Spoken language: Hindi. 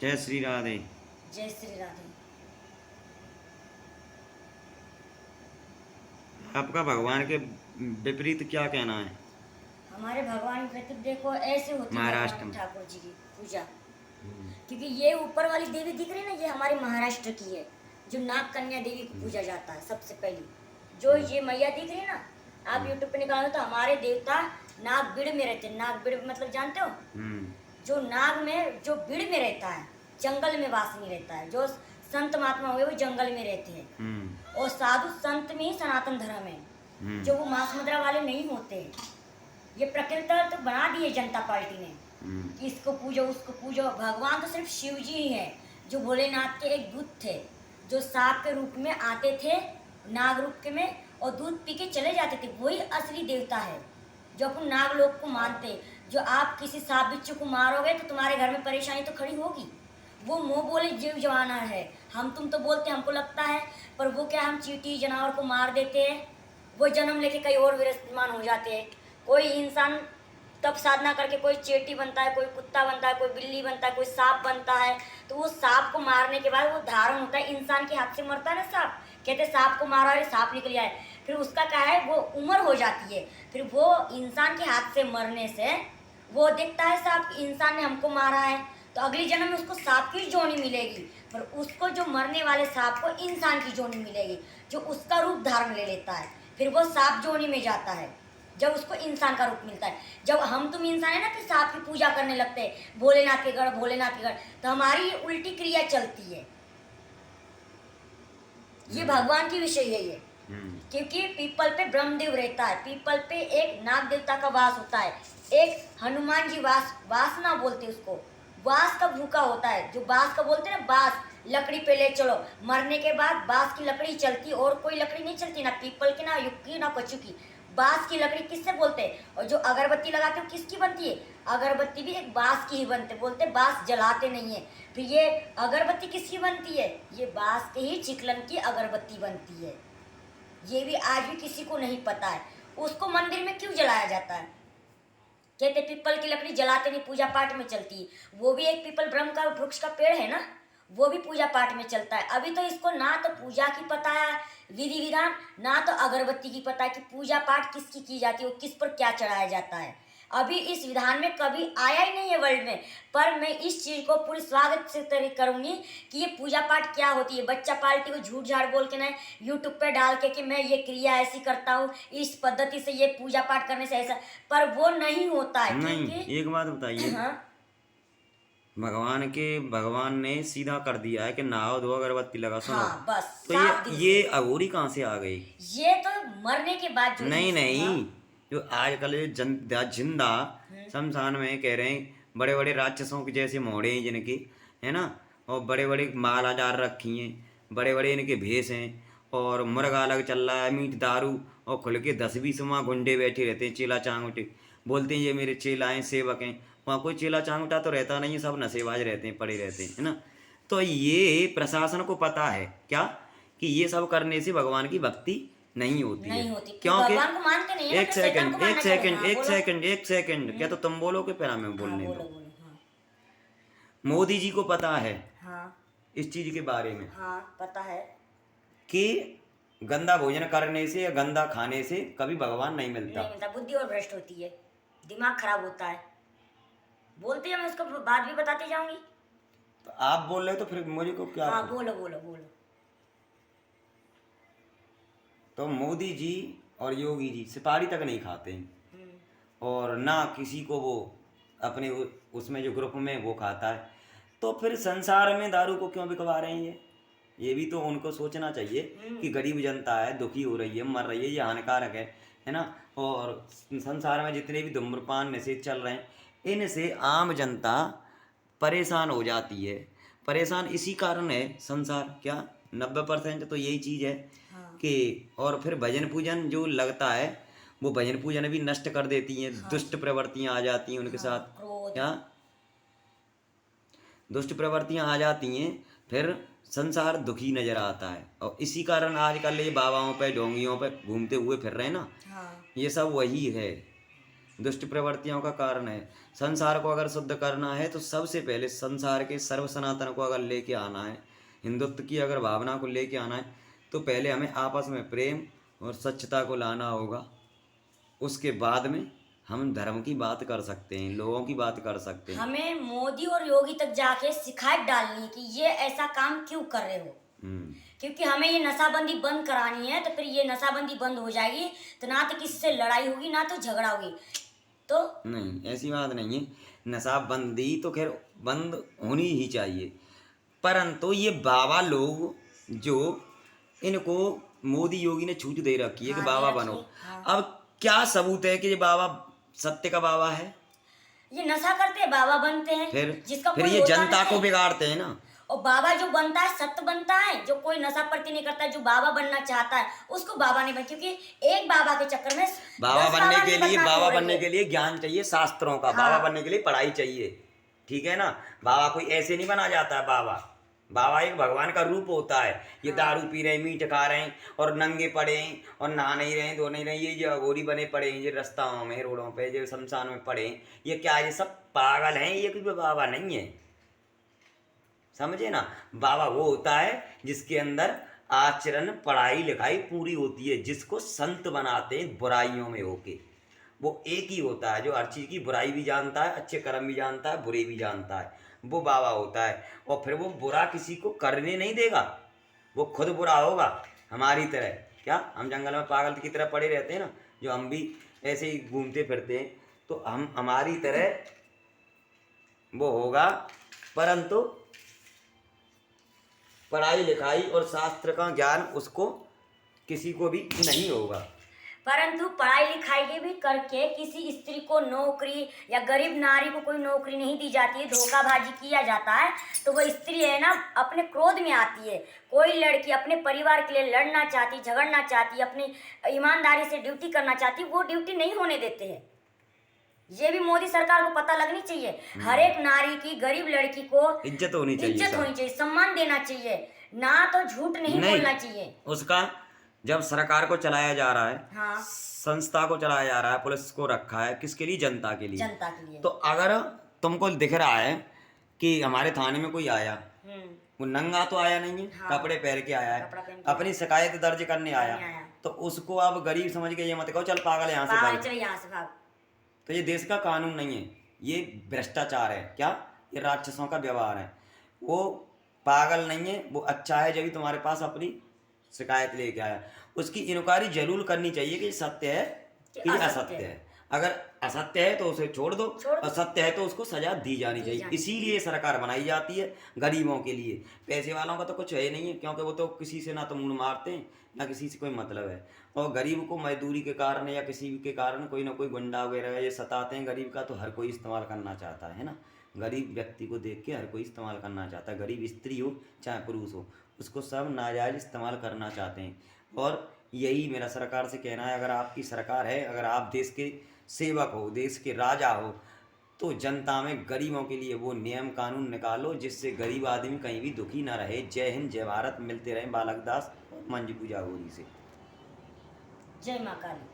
जय श्री राधे। जय श्री राधे। आपका भगवान के विपरीत क्या कहना है? हमारे भगवान की प्रति देखो ऐसे होती है महाराष्ट्र भगवान में। ठाकुर जी की पूजा, क्योंकि ये ऊपर वाली देवी दिख रही है ना, ये हमारे महाराष्ट्र की है, जो नाग कन्या देवी को पूजा जाता है सबसे पहली। जो ये मैया दिख रही है ना, आप यूट्यूब पे निकालो तो हमारे देवता नागबिड़ में रहते हैं। नागबिड़ मतलब जानते हो? जो नाग में, जो बिड़ में रहता है, जंगल में वास नहीं रहता है। जो संत महात्मा हुए वो जंगल में रहते हैं, और साधु संत में ही सनातन धर्म है, जो वो मांस मदिरा वाले नहीं होते। ये प्रकृति तो बना दी है जनता पार्टी ने कि इसको पूजो उसको पूजो। भगवान तो सिर्फ शिव जी ही है, जो भोलेनाथ के एक दूत थे, जो सांप के रूप में आते थे, नाग रूप के में, और दूध पी के चले जाते थे। वही असली देवता है जो अपन नाग लोग को मानते। जो आप किसी सांप बिच्छू को मारोगे तो तुम्हारे घर में परेशानी तो खड़ी होगी। वो मुंह बोले जीव जवाना है, हम तुम तो बोलते हमको लगता है, पर वो क्या, हम चींटी जानवर को मार देते हैं, वो जन्म लेके कहीं और विराजमान हो जाते हैं। कोई इंसान तब साधना करके कोई चेटी बनता है, कोई कुत्ता बनता है, कोई बिल्ली बनता है, कोई सांप बनता है, तो वो सांप को मारने के बाद वो धारण होता है, इंसान के हाथ से मरता है ना सांप। कहते सांप को मारा, अरे सांप निकल आए, फिर उसका क्या है, वो उम्र हो जाती है। फिर वो इंसान के हाथ से मरने से वो देखता है सांप, इंसान ने हमको मारा है, तो अगली जन्म में उसको सांप की जोनी मिलेगी, पर उसको जो मरने वाले सांप को इंसान की जोनी मिलेगी, जो उसका रूप धारण ले लेता है। फिर वो सांप जोनी में जाता है जब उसको इंसान का रूप मिलता है। जब हम तुम इंसान है ना, फिर सांप की पूजा करने लगते हैं, भोलेनाथ के गढ़ भोलेनाथ के गढ़, तो हमारी उल्टी क्रिया चलती है। ये भगवान की विषय है ये, क्योंकि पीपल पे ब्रह्मदेव रहता है, पीपल पे एक नाग देवता का वास होता है, एक हनुमान जी वासना बोलते उसको, बांस का भूखा होता है, जो बांस का बोलते हैं ना, बांस लकड़ी पे ले चलो, मरने के बाद बांस की लकड़ी चलती, और कोई लकड़ी नहीं चलती, ना पीपल की, ना युग की, ना कचू की। बांस की लकड़ी किससे बोलते हैं? और जो अगरबत्ती लगाते हो किसकी बनती है? अगरबत्ती भी एक बांस की ही बनते, बोलते बांस जलाते नहीं है। फिर ये अगरबत्ती किसकी बनती है? ये बांस के ही चिकलन की अगरबत्ती बनती है। ये भी आज भी किसी को नहीं पता है। उसको मंदिर में क्यों जलाया जाता है? कहते पीपल की लकड़ी जलाते नहीं, पूजा पाठ में चलती है। वो भी एक पीपल ब्रह्म का वृक्ष का पेड़ है ना, वो भी पूजा पाठ में चलता है। अभी तो इसको ना तो पूजा की पता है विधि विधान, ना तो अगरबत्ती की पता है कि पूजा पाठ किसकी की जाती है, वो किस पर क्या चढ़ाया जाता है। अभी इस विधान में कभी आया ही नहीं है वर्ल्ड में। पर मैं इस चीज़ को पूरी स्वागत से करूँगी कि ये पूजा पाठ क्या होती है। बच्चा पार्टी को झूठ झाड़ बोल के ना यूट्यूब पे डाल के कि मैं ये क्रिया ऐसी करता हूँ, इस पद्धति से ये पूजा पाठ करने से ऐसा, पर वो नहीं होता है। नहीं, क्योंकि एक बात बताइए। हाँ, भगवान ने सीधा कर दिया है कि नहाओ धो अगरबत्ती लगा, सुनो। हाँ, बस तो साफ दिल ये से। अघोरी कहाँ से आ गई? ये तो मरने के बाद जो नहीं नहीं, हाँ, जो आजकल जिंदा शमशान में कह रहे हैं, बड़े बड़े राक्षसों के जैसे मोड़े हैं जिनके, है ना, और बड़े बड़े मालाजार रखी हैं, बड़े बड़े इनके भेष हैं, और मुर्गा अलग चल रहा है, मीट दारू, और खुल के 10-20 वहाँ गुंडे बैठे रहते हैं, चेला चांगुटे, बोलते हैं ये मेरे चेला हैं, सेवक हैं। वहाँ कोई चेला चांगुटा तो रहता नहीं है, सब नशेबाज रहते हैं, पड़े रहते हैं, है ना। तो ये प्रशासन को पता है क्या कि ये सब करने से भगवान की भक्ति नहीं होती है। नहीं होती, क्योंकि भगवान को मानते नहीं है ना, एक तो शैतान सेकंड को एक मानना चाहिए। सेकंड हाँ, एक बोलो। सेकंड एक सेकंड, क्या तो तुम बोलो कि फिर हमें हाँ, बोलने बोलो दो। बोलो। हाँ, मोदी जी को पता है हाँ, इस चीज के बारे में हाँ, पता है। कि गंदा भोजन करने से या गंदा खाने से कभी भगवान नहीं मिलता। नहीं मिलता, बुद्धि और भ्रष्ट होती है, दिमाग खराब होता है। बोलते हैं, मैं उसको बात भी बताती जाऊंगी। तो आप बोल रहे हो तो फिर मुझे को क्या? हाँ, बोलो बोलो बोलो। तो मोदी जी और योगी जी सुपारी तक नहीं खाते हैं, और ना किसी को वो अपने उसमें जो ग्रुप में वो खाता है, तो फिर संसार में दारू को क्यों बिकवा रहे हैं? ये भी तो उनको सोचना चाहिए कि गरीब जनता है, दुखी हो रही है, मर रही है, ये हानिकारक है ना। और संसार में जितने भी धूम्रपान नशे चल रहे हैं, इनसे आम जनता परेशान हो जाती है। परेशान इसी कारण है संसार, क्या 90% तो यही चीज़ है हाँ, कि, और फिर भजन पूजन जो लगता है वो भजन पूजन भी नष्ट कर देती हैं। हाँ, दुष्ट प्रवृत्तियां आ जाती हैं उनके हाँ, साथ, क्रोध। क्या दुष्ट प्रवृत्तियां आ जाती हैं, फिर संसार दुखी नजर आता है। और इसी कारण आजकल ये बाबाओं पे ढोंगियों पे घूमते हुए फिर रहे हैं ना, हाँ, ये सब वही है दुष्ट प्रवृत्तियों का कारण है। संसार को अगर शुद्ध करना है तो सबसे पहले संसार के सर्व सनातन को अगर लेके आना है, हिंदुत्व की अगर भावना को लेके आना है, तो पहले हमें आपस में प्रेम और स्वच्छता को लाना होगा। उसके बाद में हम धर्म की बात कर सकते हैं, लोगों की बात कर सकते हैं। हमें मोदी और योगी तक जाके शिकायत डालनी है कि ये ऐसा काम क्यों कर रहे हो, क्योंकि हमें ये नशाबंदी बंद करानी है। तो फिर ये नशाबंदी बंद हो जाएगी तो ना तो किसी से लड़ाई होगी ना तो झगड़ा होगी। तो नहीं, ऐसी बात नहीं है। नशाबंदी तो खैर बंद होनी ही चाहिए, परंतु ये बाबा लोग जो इनको मोदी योगी ने छूट दे रखी है कि हाँ, बाबा दे रखी बनो। है, हाँ। अब क्या सबूत है कि ये बाबा सत्य का बाबा है? ये नशा करते हैं बाबा बनते हैं, फिर जिसका फिर कोई ये होता जनता नहीं को है। बिगाड़ते हैं ना। और बाबा जो बनता है सत्य बनता है, जो कोई नशा प्रति नहीं करता है, जो बाबा बनना चाहता है उसको बाबा नहीं बन, क्योंकि एक बाबा के चक्कर में बाबा 10 बनने बाबा के की लिए बदनामी बाबा हो रही बनने है। के लिए ज्ञान चाहिए शास्त्रों का। हाँ। बाबा बनने के लिए पढ़ाई चाहिए, ठीक है ना। बाबा कोई ऐसे नहीं बना जाता है। बाबा बाबा एक भगवान का रूप होता है। ये दारू पी रहे हैं, मीट खा रहे हैं और नंगे पड़े हैं और नहा नहीं रहे हैं, धो नहीं रहे हैं, ये जो अघोरी बने पड़े हैं, ये रास्ताओं में, रोडों पे, जो शमशान में पड़े हैं, ये क्या है? ये सब पागल हैं। ये कोई बाबा नहीं है, समझे ना। बाबा वो होता है जिसके अंदर आचरण, पढ़ाई लिखाई पूरी होती है, जिसको संत बनाते हैं बुराइयों में होके। वो एक ही होता है जो हर चीज़ की बुराई भी जानता है, अच्छे कर्म भी जानता है, बुरे भी जानता है, वो बाबा होता है। और फिर वो बुरा किसी को करने नहीं देगा, वो खुद बुरा होगा हमारी तरह। क्या हम जंगल में पागल की तरह पड़े रहते हैं ना, जो हम भी ऐसे ही घूमते फिरते हैं, तो हम हमारी तरह वो होगा। परंतु पढ़ाई लिखाई और शास्त्र का ज्ञान उसको किसी को भी नहीं होगा। परंतु पढ़ाई लिखाई के भी करके किसी स्त्री को नौकरी या गरीब नारी को कोई नौकरी नहीं दी जाती है, धोखाबाजी किया जाता है, तो वो स्त्री है ना अपने क्रोध में आती है। कोई लड़की अपने परिवार के लिए लड़ना चाहती, झगड़ना चाहती, अपनी ईमानदारी से ड्यूटी करना चाहती, वो ड्यूटी नहीं होने देते हैं। ये भी मोदी सरकार को पता लगनी चाहिए। हर एक नारी की, गरीब लड़की को इज्जत होनी चाहिए, इज्जत होनी चाहिए, सम्मान देना चाहिए, ना तो झूठ नहीं बोलना चाहिए। उसका जब सरकार को चलाया जा रहा है, हाँ, संस्था को चलाया जा रहा है, पुलिस को रखा है, किसके लिए? जनता के लिए। जनता के लिए। तो अगर तुमको दिख रहा है कि हमारे थाने में कोई आया, वो नंगा तो आया नहीं है, हाँ, कपड़े पहन के आया कपड़ा है, पहन के अपनी शिकायत दर्ज करने आया, तो उसको आप गरीब समझ के ये मत कहो चल पागल यहाँ से भाग। चल यहाँ से भाग। तो ये देश का कानून नहीं है, ये भ्रष्टाचार है। क्या? ये राक्षसों का व्यवहार है। वो पागल नहीं है, वो अच्छा है जब भी तुम्हारे पास अपनी शिकायत लेके आया। उसकी इंक्वायरी जरूर करनी चाहिए कि सत्य है कि असत्य है। अगर असत्य है तो उसे छोड़ दो, और सत्य है तो उसको सजा दी जानी चाहिए। इसीलिए सरकार बनाई जाती है, गरीबों के लिए। पैसे वालों का तो कुछ है नहीं है, क्योंकि वो तो किसी से ना तो मुंह मारते हैं, ना किसी से कोई मतलब है। और गरीब को मजदूरी के कारण या किसी के कारण कोई ना कोई गुंडा वगैरह ये सताते हैं। गरीब का तो हर कोई इस्तेमाल करना चाहता है ना। गरीब व्यक्ति को देख के हर कोई इस्तेमाल करना चाहता है, गरीब स्त्री हो चाहे पुरुष हो, उसको सब नाजायज इस्तेमाल करना चाहते हैं। और यही मेरा सरकार से कहना है, अगर आपकी सरकार है, अगर आप देश के सेवक हो, देश के राजा हो, तो जनता में गरीबों के लिए वो नियम कानून निकालो जिससे गरीब आदमी कहीं भी दुखी ना रहे। जय हिंद, जय भारत। मिलते रहे बालक दास और मंजू पूजा गोरी से। जय माँ काली।